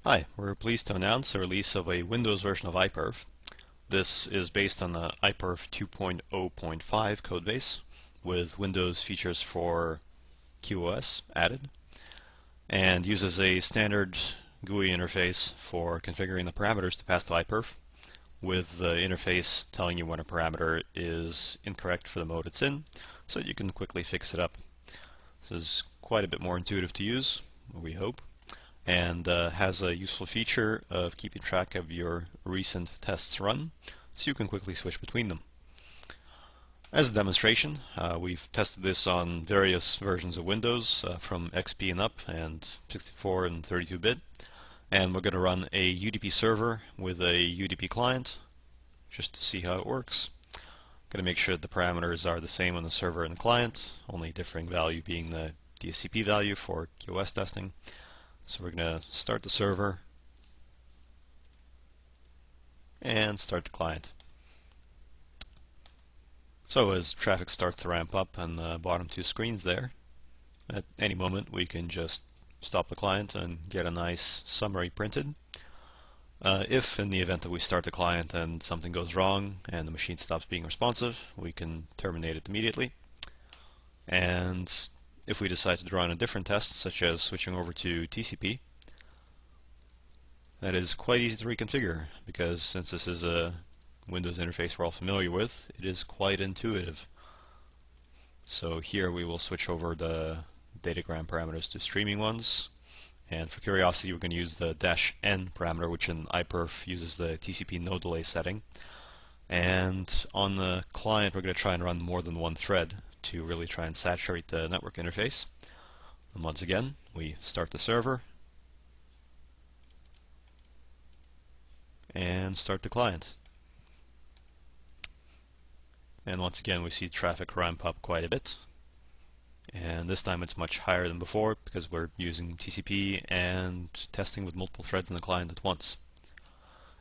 Hi, we're pleased to announce the release of a Windows version of IPERF. This is based on the IPERF 2.0.5 codebase with Windows features for QoS added and uses a standard GUI interface for configuring the parameters to pass to IPERF, with the interface telling you when a parameter is incorrect for the mode it's in so that you can quickly fix it up. This is quite a bit more intuitive to use, we hope, and has a useful feature of keeping track of your recent tests run so you can quickly switch between them. As a demonstration, we've tested this on various versions of Windows from XP and up and 64 and 32-bit, and we're going to run a UDP server with a UDP client just to see how it works. Going to make sure that the parameters are the same on the server and the client, only differing value being the DSCP value for QoS testing. So we're going to start the server and start the client. So as traffic starts to ramp up on the bottom two screens there, at any moment we can just stop the client and get a nice summary printed. If in the event that we start the client and something goes wrong and the machine stops being responsive, we can terminate it immediately. And if we decide to run a different test, such as switching over to TCP, that is quite easy to reconfigure, because since this is a Windows interface we're all familiar with, it is quite intuitive. So here we will switch over the datagram parameters to streaming ones, and for curiosity we're going to use the -n parameter, which in IPERF uses the TCP no delay setting. And on the client we're going to try and run more than one thread to really try and saturate the network interface. And once again, we start the server and start the client. And once again we see traffic ramp up quite a bit, and this time it's much higher than before because we're using TCP and testing with multiple threads in the client at once.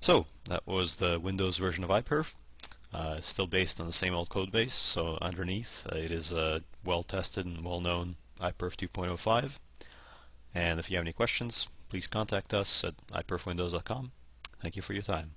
So that was the Windows version of IPERF. Still based on the same old code base, so underneath it is a well-tested and well-known IPERF 2.05. And if you have any questions, please contact us at iperfwindows.com. Thank you for your time.